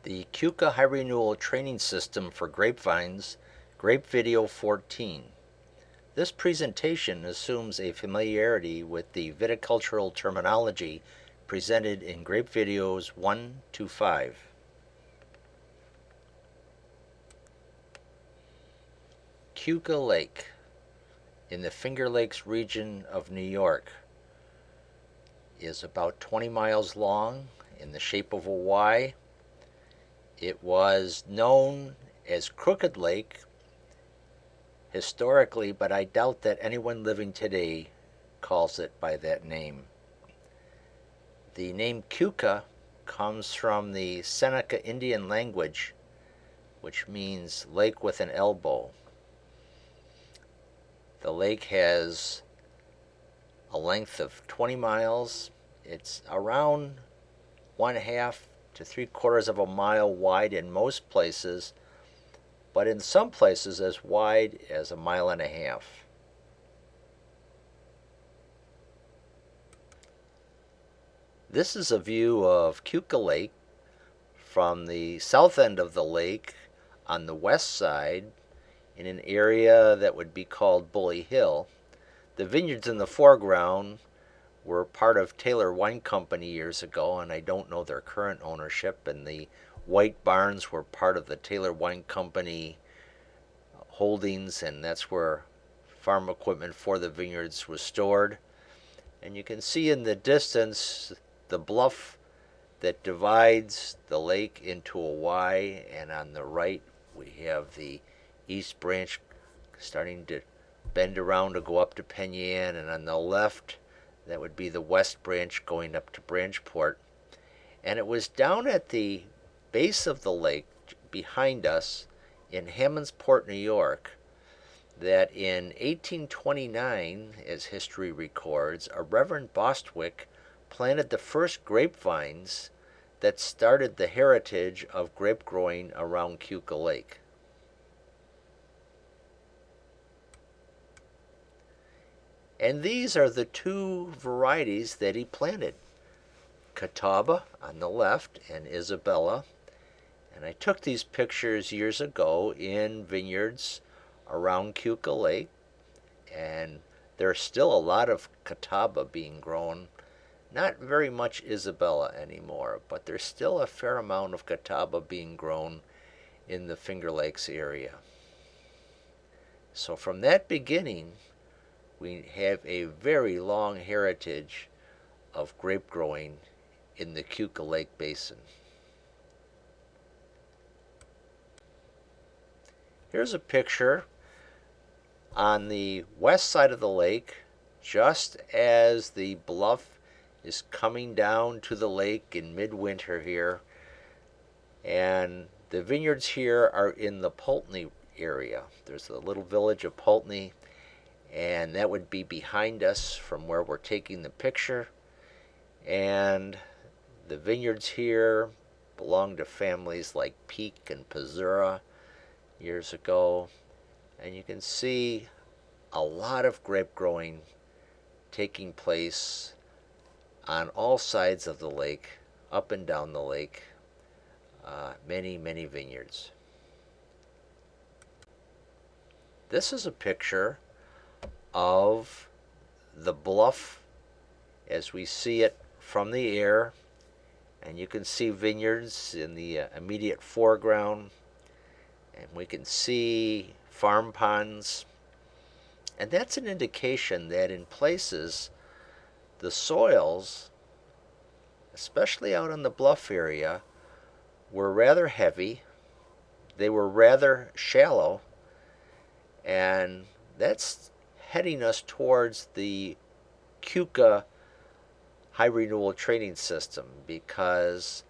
The Keuka High Renewal Training System for Grapevines, Grape Video 14. This presentation assumes a familiarity with the viticultural terminology presented in Grape Videos 1 to 5. Keuka Lake in the Finger Lakes region of New York is about 20 miles long in the shape of a Y. It was known as Crooked Lake historically, but I doubt that anyone living today calls it by that name. The name Keuka comes from the Seneca Indian language, which means lake with an elbow. The lake has a length of 20 miles. It's around 1/2 to 3/4 of a mile wide in most places, but in some places as wide as 1.5 miles. This is a view of Keuka Lake from the south end of the lake on the west side in an area that would be called Bully Hill. The vineyards in the foreground were part of Taylor Wine Company years ago, and I don't know their current ownership, and the white barns were part of the Taylor Wine Company holdings, and that's where farm equipment for the vineyards was stored. And you can see in the distance the bluff that divides the lake into a Y, and on the right we have the East Branch starting to bend around to go up to Penn Yan, and on the left that would be the West Branch going up to Branchport. And it was down at the base of the lake behind us in Hammondsport, New York, that in 1829, as history records, a Reverend Bostwick planted the first grapevines that started the heritage of grape growing around Keuka Lake. And these are the two varieties that he planted, Catawba on the left and Isabella. And I took these pictures years ago in vineyards around Keuka Lake, and there's still a lot of Catawba being grown. Not very much Isabella anymore, but there's still a fair amount of Catawba being grown in the Finger Lakes area. So from that beginning, we have a very long heritage of grape growing in the Keuka Lake Basin. Here's a picture on the west side of the lake, just as the bluff is coming down to the lake in midwinter here. And the vineyards here are in the Pulteney area. There's a little village of Pulteney, and that would be behind us from where we're taking the picture. And the vineyards here belong to families like Peak and Pizzura years ago. And you can see a lot of grape growing taking place on all sides of the lake, up and down the lake. Many, many vineyards. This is a picture of the bluff as we see it from the air, and you can see vineyards in the immediate foreground, and we can see farm ponds, and that's an indication that in places the soils, especially out in the bluff area, were rather heavy. They were rather shallow, and that's heading us towards the Keuka High Renewal Training System, because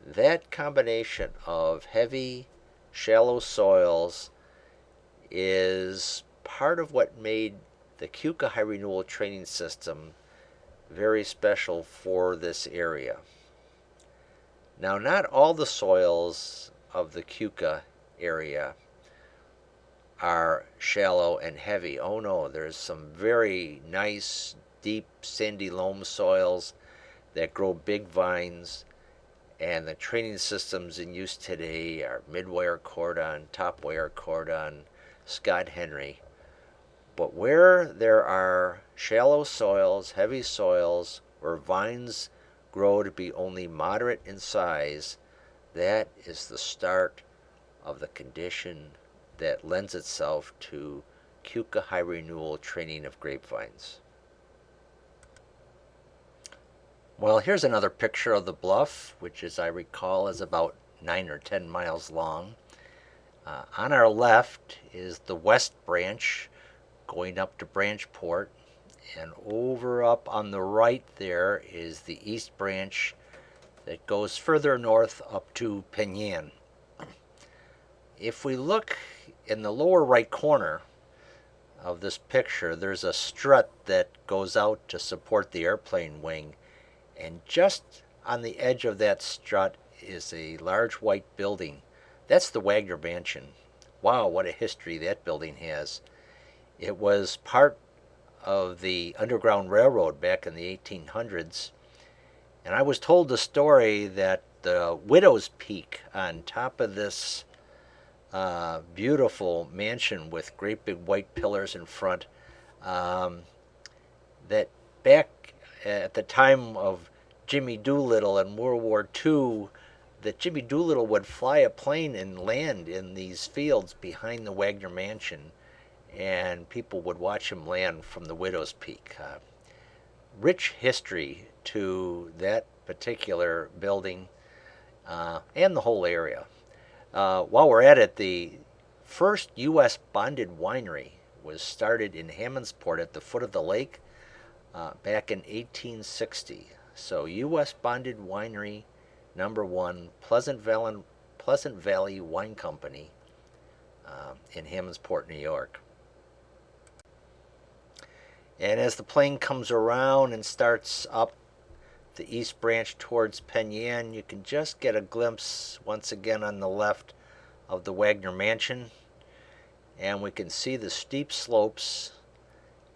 that combination of heavy, shallow soils is part of what made the Keuka High Renewal Training System very special for this area. Now, not all the soils of the Keuka area are shallow and heavy. Oh no, there's some very nice, deep, sandy loam soils that grow big vines, And the training systems in use today are mid-wire cordon, top-wire cordon, Scott Henry. But where there are shallow soils, heavy soils, where vines grow to be only moderate in size, that is the start of the condition that lends itself to Keuka high renewal training of grapevines. Well, here's another picture of the bluff, which, as I recall, is about 9 or 10 miles long. On our left is the west branch going up to Branchport, and over up on the right there is the east branch that goes further north up to Penyan. If we look in the lower right corner of this picture, there's a strut that goes out to support the airplane wing, and just on the edge of that strut is a large white building. That's the Wagner Mansion. Wow, what a history that building has. It was part of the Underground Railroad back in the 1800s, and I was told the story that the Widow's Peak on top of this beautiful mansion with great big white pillars in front, that back at the time of Jimmy Doolittle in World War II, that Jimmy Doolittle would fly a plane and land in these fields behind the Wagner Mansion, and people would watch him land from the Widow's Peak. Rich history to that particular building and the whole area. While we're at it, the first U.S. bonded winery was started in Hammondsport at the foot of the lake back in 1860. So U.S. bonded winery number 1, Pleasant Valley Wine Company in Hammondsport, New York. And as the plane comes around and starts up the east branch towards Penyan, you can just get a glimpse once again on the left of the Wagner Mansion, and we can see the steep slopes,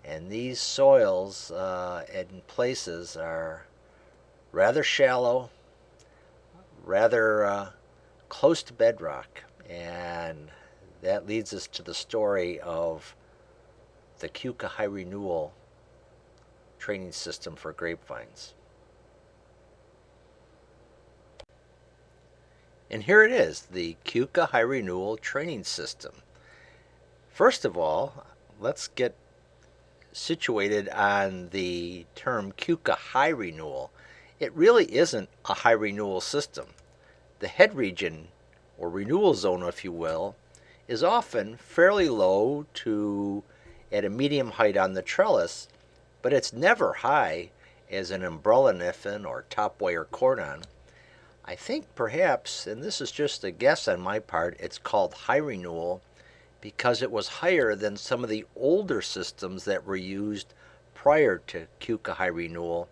and these soils in places are rather shallow, rather close to bedrock, and that leads us to the story of the Keuka High Renewal training system for grapevines. And here it is, the Keuka High Renewal training system. First of all, let's get situated on the term Keuka High Renewal. It really isn't a high renewal system. The head region, or renewal zone if you will, is often fairly low to at a medium height on the trellis, but it's never high as an umbrella niffin or top wire cordon. I think perhaps, and this is just a guess on my part, it's called high renewal because it was higher than some of the older systems that were used prior to Keuka High Renewal,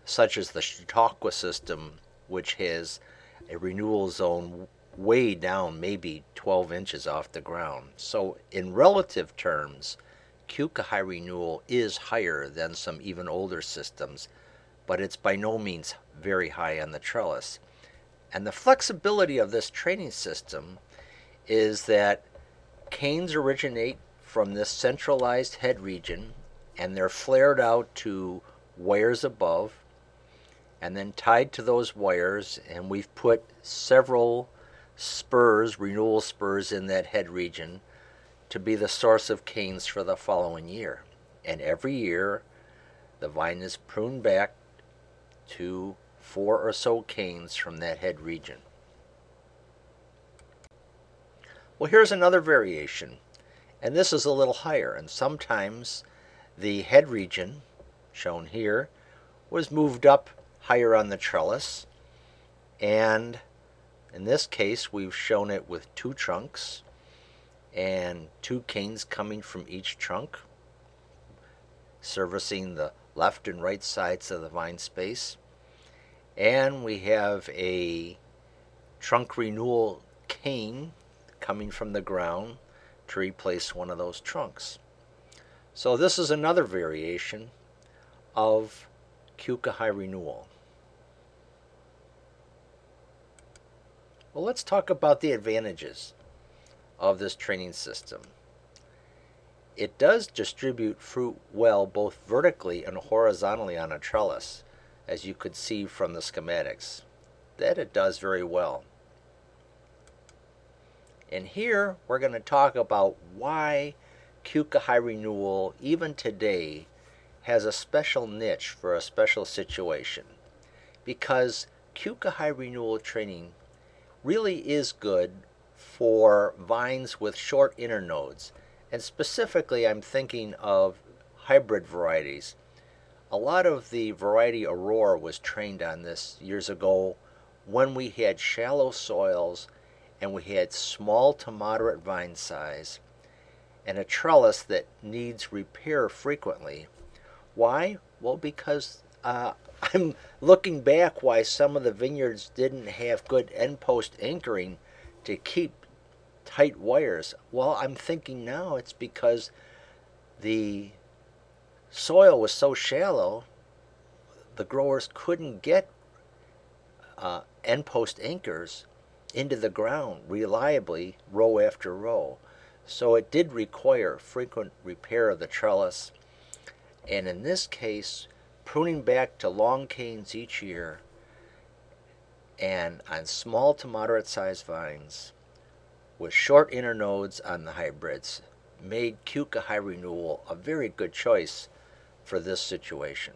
such as the Chautauqua system, which has a renewal zone way down, maybe 12 inches off the ground. So in relative terms, Keuka High Renewal is higher than some even older systems, but it's by no means very high on the trellis. And the flexibility of this training system is that canes originate from this centralized head region, and they're flared out to wires above, and then tied to those wires, and we've put several spurs, renewal spurs, in that head region to be the source of canes for the following year. And every year, the vine is pruned back to 4 or so canes from that head region. Well, here's another variation, and this is a little higher, and sometimes the head region, shown here, was moved up higher on the trellis, and in this case we've shown it with 2 trunks and 2 canes coming from each trunk, servicing the left and right sides of the vine space. And we have a trunk renewal cane coming from the ground to replace one of those trunks. So this is another variation of Keuka High Renewal. Well, let's talk about the advantages of this training system. It does distribute fruit well both vertically and horizontally on a trellis, as you could see from the schematics. That it does very well. And here we're going to talk about why Keuka High Renewal, even today, has a special niche for a special situation. Because Keuka High Renewal training really is good for vines with short internodes. And specifically, I'm thinking of hybrid varieties. A lot of the variety Aurora was trained on this years ago when we had shallow soils and we had small to moderate vine size and a trellis that needs repair frequently. Why? Well, because I'm looking back why some of the vineyards didn't have good end post anchoring to keep tight wires. Well, I'm thinking now it's because the soil was so shallow, the growers couldn't get end post anchors into the ground reliably row after row. So it did require frequent repair of the trellis, and in this case, pruning back to long canes each year and on small to moderate sized vines with short internodes on the hybrids made Keuka High Renewal a very good choice for this situation.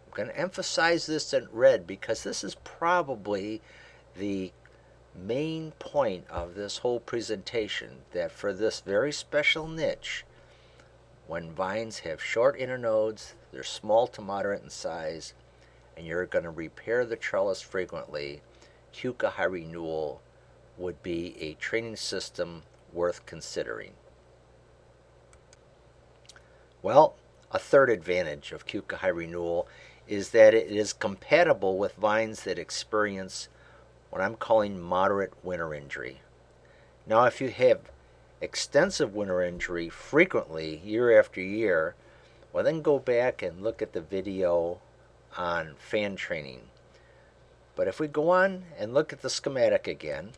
I'm going to emphasize this in red because this is probably the main point of this whole presentation, that for this very special niche, when vines have short internodes, they're small to moderate in size, and you're going to repair the trellis frequently, Keuka High Renewal would be a training system worth considering. Well, a third advantage of Keuka High Renewal is that it is compatible with vines that experience what I'm calling moderate winter injury. Now, if you have extensive winter injury frequently, year after year, well, then go back and look at the video on fan training. But if we go on and look at the schematic again,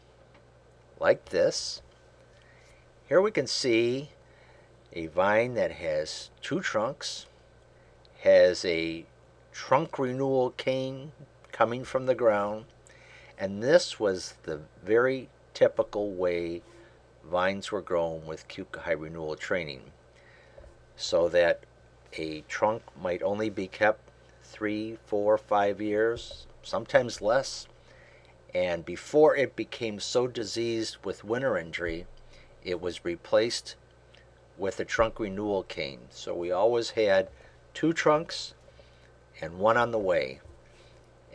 like this, here we can see a vine that has two trunks, has a trunk renewal cane coming from the ground, and this was the very typical way vines were grown with Keuka High Renewal training, so that a trunk might only be kept 3, 4, 5 years, sometimes less, and before it became so diseased with winter injury, it was replaced with a trunk renewal cane. So we always had two trunks and one on the way.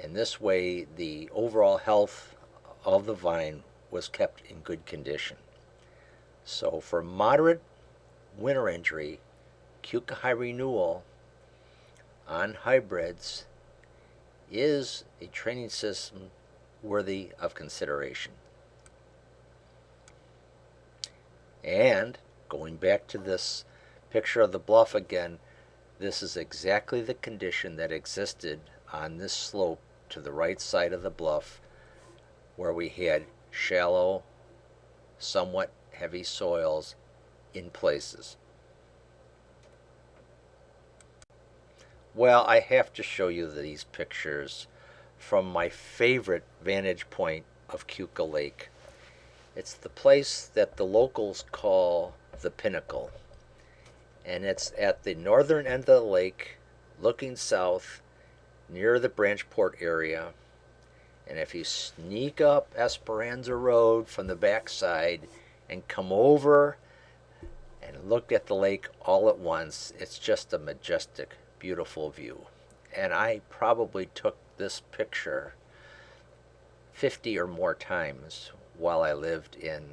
And this way, the overall health of the vine was kept in good condition. So for moderate winter injury, Keuka High Renewal on hybrids is a training system worthy of consideration. And going back to this picture of the bluff again, this is exactly the condition that existed on this slope to the right side of the bluff, where we had shallow, somewhat heavy soils in places. Well, I have to show you these pictures from my favorite vantage point of Keuka Lake. It's the place that the locals call the Pinnacle, and it's at the northern end of the lake, looking south, near the Branchport area. And if you sneak up Esperanza Road from the backside and come over and look at the lake all at once, it's just a majestic, beautiful view. And I probably took this picture 50 or more times while I lived in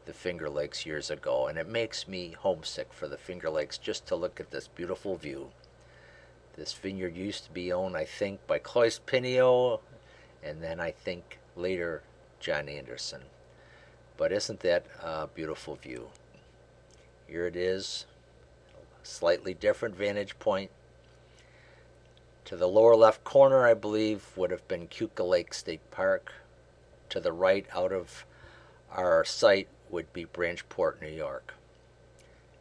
the Finger Lakes years ago, and it makes me homesick for the Finger Lakes just to look at this beautiful view. This vineyard used to be owned, I think, by Cloyce Pinio, and then I think later John Anderson. But isn't that a beautiful view? Here it is, slightly different vantage point. To the lower left corner, I believe, would have been Keuka Lake State Park. To the right out of our site would be Branchport, New York.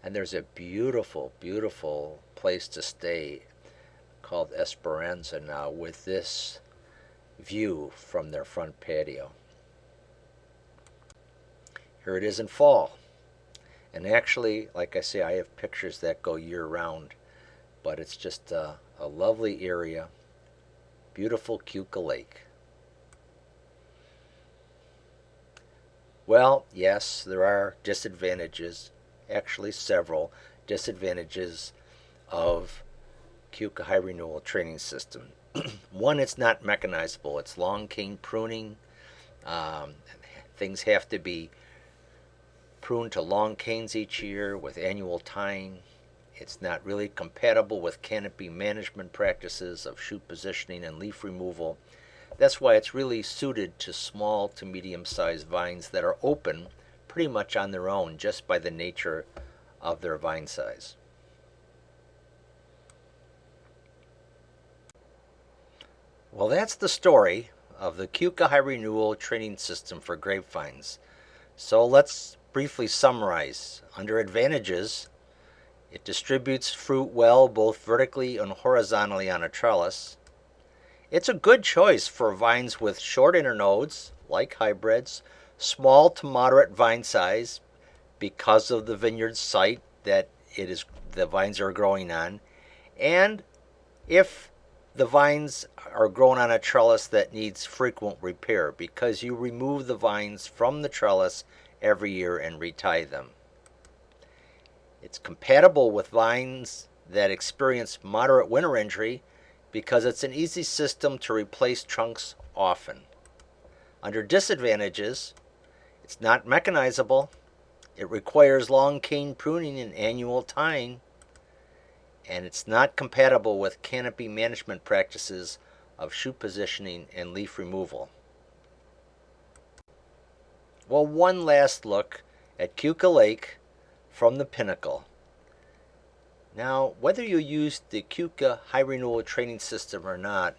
And there's a beautiful, beautiful place to stay called Esperanza now with this view from their front patio. Here it is in fall. And actually, like I say, I have pictures that go year round, but it's just a lovely area. Beautiful Keuka Lake. Well, yes, there are disadvantages, actually several disadvantages of Keuka High Renewal training system. One, it's not mechanizable. It's long cane pruning. Things have to be pruned to long canes each year with annual tying. It's not really compatible with canopy management practices of shoot positioning and leaf removal. That's why it's really suited to small to medium-sized vines that are open pretty much on their own just by the nature of their vine size. Well, that's the story of the Keuka High Renewal training system for grapevines. So let's briefly summarize. Under advantages, it distributes fruit well both vertically and horizontally on a trellis. It's a good choice for vines with short internodes, like hybrids, small to moderate vine size because of the vineyard site that the vines are growing on, and if the vines are grown on a trellis that needs frequent repair because you remove the vines from the trellis every year and retie them. It's compatible with vines that experience moderate winter injury because it's an easy system to replace trunks often. Under disadvantages, it's not mechanizable, it requires long cane pruning and annual tying, and it's not compatible with canopy management practices of shoot positioning and leaf removal. Well, one last look at Keuka Lake from the pinnacle. Now, whether you use the Keuka High Renewal training system or not,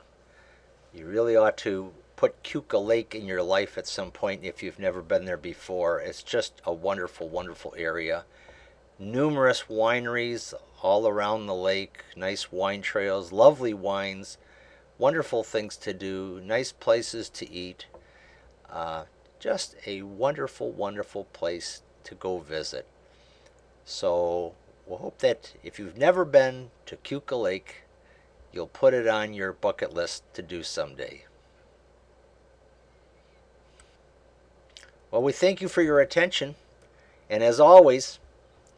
you really ought to put Keuka Lake in your life at some point if you've never been there before. It's just a wonderful, wonderful area. Numerous wineries all around the lake, nice wine trails, lovely wines, wonderful things to do, nice places to eat. Just a wonderful, wonderful place to go visit. So we'll hope that if you've never been to Keuka Lake, you'll put it on your bucket list to do someday. Well, we thank you for your attention, and as always,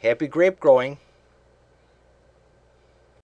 happy grape growing.